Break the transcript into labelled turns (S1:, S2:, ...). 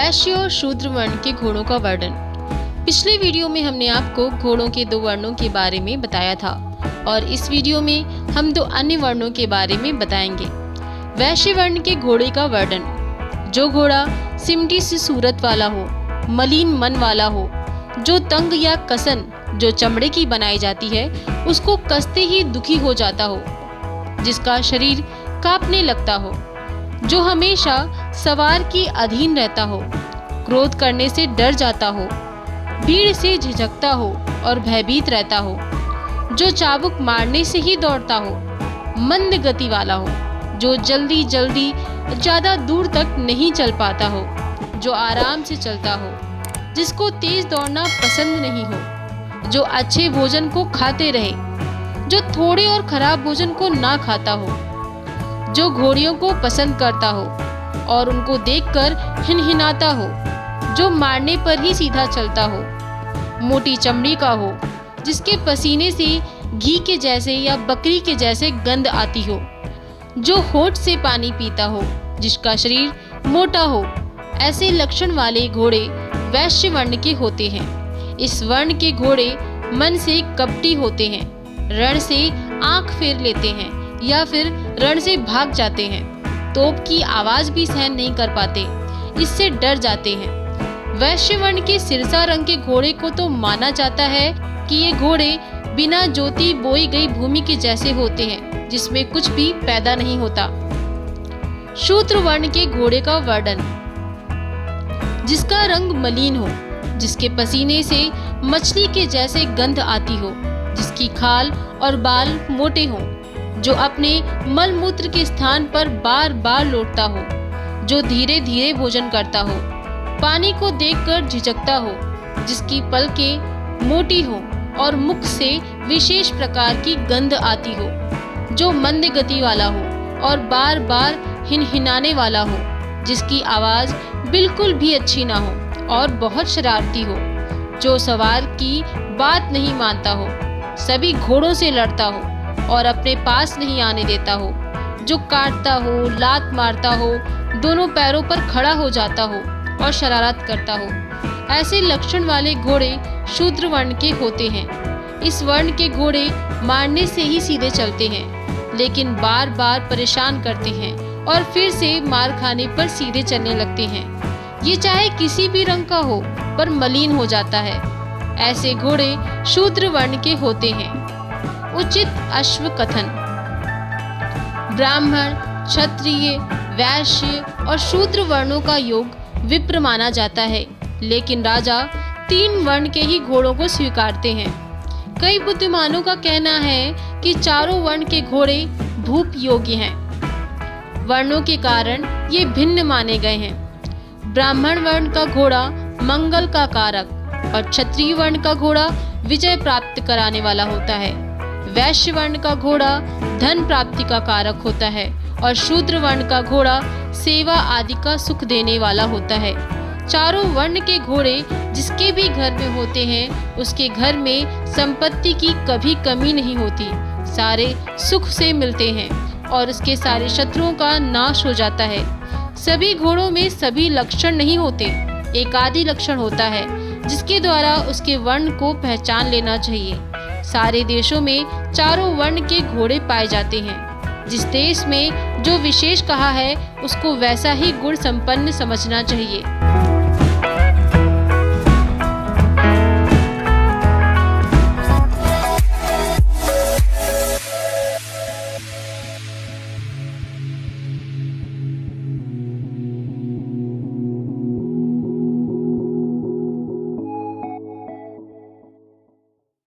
S1: वैश्य और शूद्र वर्ण के घोड़ों का वर्णन। पिछले वीडियो में हमने आपको घोड़ों के 2 वर्णों के बारे में बताया था और इस वीडियो में हम 2 अन्य वर्णों के बारे में बताएंगे। वैश्य वर्ण के घोड़े का वर्णन। जो घोड़ा सिमटी सी सूरत वाला हो, मलिन मन वाला हो, जो तंग या कसन जो चमड़े की बनाई जाती है उसको कसते ही दुखी हो जाता हो, जिसका शरीर कांपने लगता हो, जो हमेशा सवार के अधीन रहता हो, क्रोध करने से डर जाता हो, भीड़ से झिझकता हो और भयभीत रहता हो, जो चाबुक मारने से ही दौड़ता हो, मंद गति वाला हो, जो जल्दी जल्दी ज़्यादा दूर तक नहीं चल पाता हो, जो आराम से चलता हो, जिसको तेज दौड़ना पसंद नहीं हो, जो अच्छे भोजन को खाते रहे, जो थोड़े और खराब भोजन को ना खाता हो, जो घोड़ियों को पसंद करता हो और उनको देखकर हिनहिनाता हो, जो मारने पर ही सीधा चलता हो, मोटी चमड़ी का हो, जिसके पसीने से घी के जैसे या बकरी के जैसे गंध आती हो, जो होठ से पानी पीता हो, जिसका शरीर मोटा हो। ऐसे लक्षण वाले घोड़े वैश्य वर्ण के होते हैं। इस वर्ण के घोड़े मन से कपटी होते हैं, रण से आंख फेर लेते हैं या फिर रण से भाग जाते हैं, तोप की आवाज भी सहन नहीं कर पाते, इससे डर जाते हैं। वैश्य वर्ण के सिरसा रंग के घोड़े को तो माना जाता है कि ये घोड़े बिना जोती बोई गई भूमि के जैसे होते हैं, जिसमें कुछ भी पैदा नहीं होता। शूद्र वर्ण के घोड़े का वर्णन। जिसका रंग मलिन हो, जिसके पसीने से मछली के जैसे गंध आती हो, जिसकी खाल और बाल मोटे हों, जो अपने मल मूत्र के स्थान पर बार बार लौटता हो, जो धीरे धीरे भोजन करता हो, पानी को देखकर झिझकता हो, जिसकी पलकें मोटी हो और मुख से विशेष प्रकार की गंध आती हो, जो मंद गति वाला हो और बार बार हिनहिनाने वाला हो, जिसकी आवाज बिल्कुल भी अच्छी ना हो और बहुत शरारती हो, जो सवार की बात नहीं मानता हो, सभी घोड़ों से लड़ता हो और अपने पास नहीं आने देता हो, जो काटता हो, लात मारता हो, दोनों पैरों पर खड़ा हो जाता हो और शरारत करता हो। ऐसे लक्षण वाले घोड़े शूद्र वर्ण के होते हैं। इस वर्ण के घोड़े मारने से ही सीधे चलते हैं, लेकिन बार बार परेशान करते हैं और फिर से मार खाने पर सीधे चलने लगते हैं। ये चाहे किसी भी रंग का हो पर मलिन हो जाता है। ऐसे घोड़े शूद्र वर्ण के होते हैं। उचित अश्व कथन। ब्राह्मण, क्षत्रिय, वैश्य और शूद्र वर्णों का योग विप्र माना जाता है, लेकिन राजा 3 वर्ण के ही घोड़ों को स्वीकारते हैं। कई बुद्धिमानों का कहना है कि चारों वर्ण के घोड़े भूप योग्य हैं। वर्णों के कारण ये भिन्न माने गए हैं। ब्राह्मण वर्ण का घोड़ा मंगल का कारक और क्षत्रिय वर्ण का घोड़ा विजय प्राप्त कराने वाला होता है। वैश्य वर्ण का घोड़ा धन प्राप्ति का कारक होता है और शूद्र वर्ण का घोड़ा सेवा आदि का सुख देने वाला होता है। चारों वर्ण के घोड़े जिसके भी घर में होते हैं, उसके घर में संपत्ति की कभी कमी नहीं होती, सारे सुख से मिलते हैं और उसके सारे शत्रुओं का नाश हो जाता है। सभी घोड़ों में सभी लक्षण नहीं होते, एक आदि लक्षण होता है जिसके द्वारा उसके वर्ण को पहचान लेना चाहिए। सारे देशों में चारों वर्ण के घोड़े पाए जाते हैं। जिस देश में जो विशेष कहा है उसको वैसा ही गुण संपन्न समझना चाहिए।